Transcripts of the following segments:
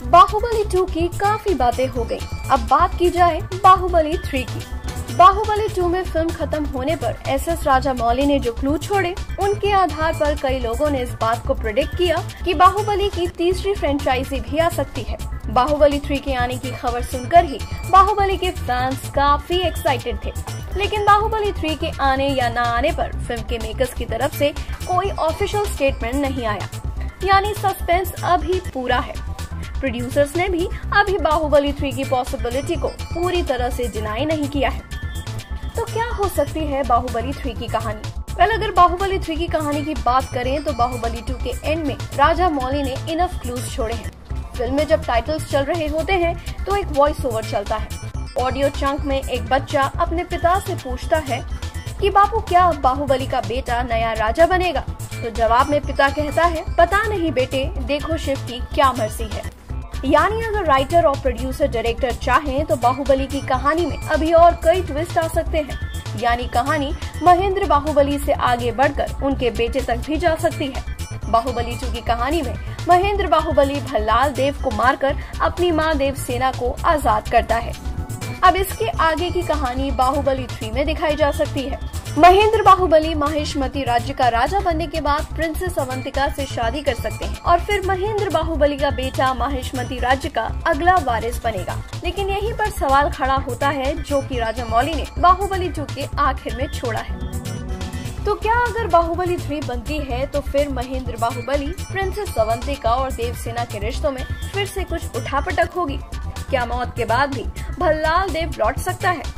बाहुबली 2 की काफी बातें हो गई। अब बात की जाए बाहुबली 3 की। बाहुबली 2 में फिल्म खत्म होने पर एस राजामौली ने जो क्लू छोड़े, उनके आधार पर कई लोगों ने इस बात को प्रेडिक्ट किया कि बाहुबली की तीसरी फ्रेंचाइजी भी आ सकती है। बाहुबली 3 के आने की खबर सुनकर ही बाहुबली के फैंस काफी एक्साइटेड थे, लेकिन बाहुबली 3 के आने या न आने पर फिल्म के मेकर्स की तरफ से कोई ऑफिशियल स्टेटमेंट नहीं आया, यानी सस्पेंस अभी पूरा है। प्रोड्यूसर्स ने भी अभी बाहुबली 3 की पॉसिबिलिटी को पूरी तरह से डिनाई नहीं किया है। तो क्या हो सकती है बाहुबली 3 की कहानी? अगर बाहुबली 3 की कहानी की बात करें तो बाहुबली 2 के एंड में राजामौली ने इनफ क्लूज छोड़े हैं। फिल्म में जब टाइटल्स चल रहे होते हैं तो एक वॉइस ओवर चलता है। ऑडियो चंक में एक बच्चा अपने पिता से पूछता है कि बापू, क्या बाहुबली का बेटा नया राजा बनेगा? तो जवाब में पिता कहता है, पता नहीं बेटे, देखो शिव की क्या मर्जी है। यानी अगर राइटर और प्रोड्यूसर डायरेक्टर चाहें तो बाहुबली की कहानी में अभी और कई ट्विस्ट आ सकते हैं। यानी कहानी महेंद्र बाहुबली से आगे बढ़कर उनके बेटे तक भी जा सकती है। बाहुबली 2 की कहानी में महेंद्र बाहुबली भल्लाल देव को मारकर अपनी मां देवसेना को आजाद करता है। अब इसके आगे की कहानी बाहुबली 3 में दिखाई जा सकती है। महेंद्र बाहुबली माहिष्मती राज्य का राजा बनने के बाद प्रिंसेस अवंतिका से शादी कर सकते हैं और फिर महेंद्र बाहुबली का बेटा माहिष्मती राज्य का अगला वारिस बनेगा। लेकिन यहीं पर सवाल खड़ा होता है जो कि राजामौली ने बाहुबली 2 के आखिर में छोड़ा है। तो क्या अगर बाहुबली 3 बनती है तो फिर महेंद्र बाहुबली, प्रिंसेस अवंतिका और देवसेना के रिश्तों में फिर से कुछ उठापटक होगी? क्या मौत के बाद भी भल्लाल देव लौट सकता है?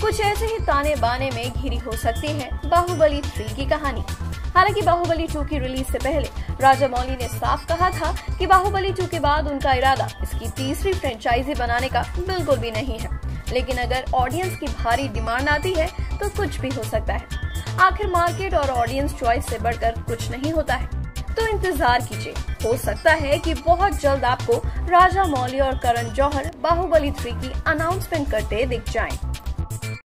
कुछ ऐसे ही ताने बाने में घिरी हो सकती है बाहुबली 3 की कहानी। हालांकि बाहुबली 2 की रिलीज से पहले राजामौली ने साफ कहा था कि बाहुबली 2 के बाद उनका इरादा इसकी तीसरी फ्रेंचाइजी बनाने का बिल्कुल भी नहीं है। लेकिन अगर ऑडियंस की भारी डिमांड आती है तो कुछ भी हो सकता है। आखिर मार्केट और ऑडियंस चॉइस से बढ़कर कुछ नहीं होता है। तो इंतजार कीजिए, हो सकता है कि बहुत जल्द आपको राजामौली और करण जौहर बाहुबली 3 की अनाउंसमेंट करते दिख जाएं।